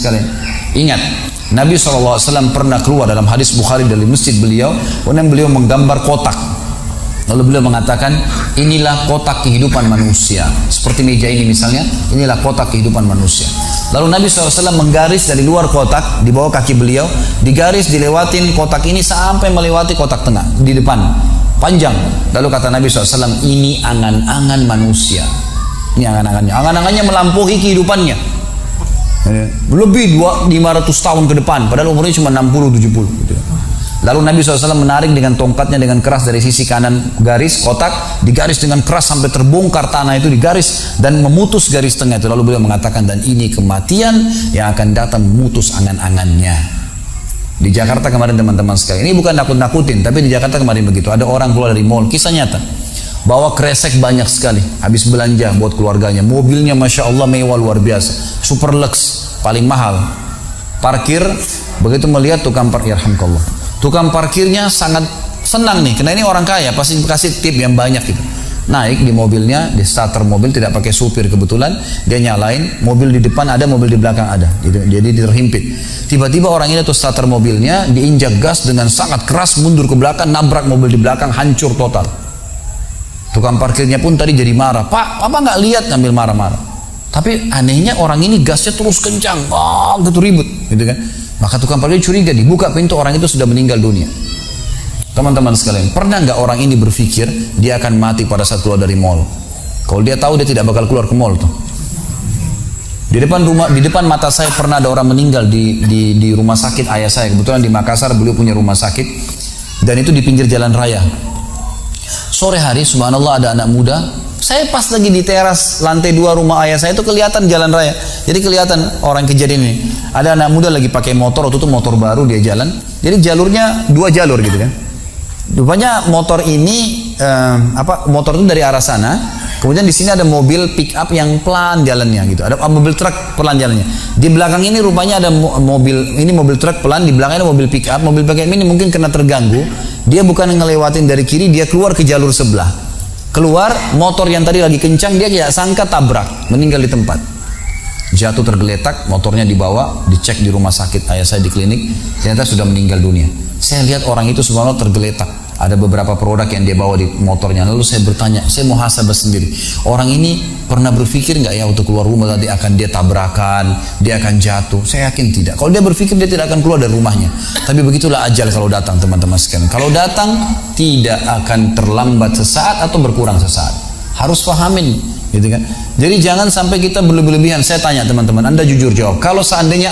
sekalian, ingat, Nabi SAW pernah keluar dalam hadis Bukhari dari masjid beliau, kemudian beliau menggambar kotak. Lalu beliau mengatakan, inilah kotak kehidupan manusia. Seperti meja ini misalnya, inilah kotak kehidupan manusia. Lalu Nabi SAW menggaris dari luar kotak, di bawah kaki beliau, digaris, dilewatin kotak ini sampai melewati kotak tengah, di depan, panjang. Lalu kata Nabi SAW, ini angan-angan manusia. Ini angan-angannya. Angan-angannya melampaui kehidupannya. Lebih 500 tahun ke depan, padahal umurnya cuma 60-70 gitu. Lalu Nabi SAW menarik dengan tongkatnya dengan keras dari sisi kanan garis kotak, digaris dengan keras sampai terbongkar tanah itu, digaris dan memutus garis tengah itu. Lalu beliau mengatakan, dan ini kematian yang akan datang memutus angan-angannya. Di Jakarta kemarin teman-teman sekalian, ini bukan nakut-nakutin, tapi di Jakarta kemarin begitu. Ada orang keluar dari mall, kisah nyata, bawa kresek banyak sekali, habis belanja buat keluarganya, mobilnya Masya Allah mewah luar biasa, super lux, paling mahal. Parkir, begitu melihat tukang parkir, alhamdulillah, tukang parkirnya sangat senang nih, karena ini orang kaya, pasti kasih tip yang banyak gitu. Naik di mobilnya, di starter mobil, tidak pakai supir kebetulan, dia nyalain, mobil di depan ada, mobil di belakang ada, jadi terhimpit. Tiba-tiba orang ini tuh starter mobilnya, diinjak gas dengan sangat keras, mundur ke belakang, nabrak mobil di belakang, hancur total. Tukang parkirnya pun tadi jadi marah, Pak, apa nggak lihat, ngambil marah-marah. Tapi anehnya orang ini gasnya terus kencang, gitu ribut, gitu kan. Maka tukang parkir curiga, dibuka pintu, orang itu sudah meninggal dunia. Teman-teman sekalian, pernah nggak orang ini berpikir dia akan mati pada saat keluar dari mall? Kalau dia tahu, dia tidak bakal keluar ke mall tuh. Di depan mata saya pernah ada orang meninggal di rumah sakit ayah saya. Kebetulan di Makassar beliau punya rumah sakit, dan itu di pinggir jalan raya. Sore hari, subhanallah, ada anak muda. Saya pas lagi di teras lantai 2 rumah ayah saya, itu kelihatan jalan raya. Jadi kelihatan orang kejadian ini. Ada anak muda lagi pakai motor, waktu itu motor baru, dia jalan. Jadi jalurnya 2 jalur gitu kan. Rupanya motor ini motor itu dari arah sana. Kemudian di sini ada mobil pick up yang pelan jalannya gitu. Ada mobil truk pelan jalannya. Di belakang ini rupanya ada mobil truk pelan, di belakangnya ada mobil pick up. Mobil pick up ini mungkin kena terganggu. Dia bukan ngelewatin dari kiri, dia keluar ke jalur sebelah. Keluar, motor yang tadi lagi kencang, dia tidak sangka tabrak, meninggal di tempat. Jatuh tergeletak, motornya dibawa, dicek di rumah sakit ayah saya di klinik, ternyata sudah meninggal dunia. Saya lihat orang itu subhanallah tergeletak. Ada beberapa produk yang dia bawa di motornya. Lalu saya bertanya, saya muhasabah sendiri. Orang ini pernah berpikir nggak ya untuk keluar rumah tadi akan dia tabrakan, dia akan jatuh? Saya yakin tidak. Kalau dia berpikir, dia tidak akan keluar dari rumahnya. Tapi begitulah ajal kalau datang, teman-teman sekalian. Kalau datang, tidak akan terlambat sesaat atau berkurang sesaat. Harus pahamin, gitu kan? Jadi jangan sampai kita berlebihan. Saya tanya teman-teman, Anda jujur jawab. Kalau seandainya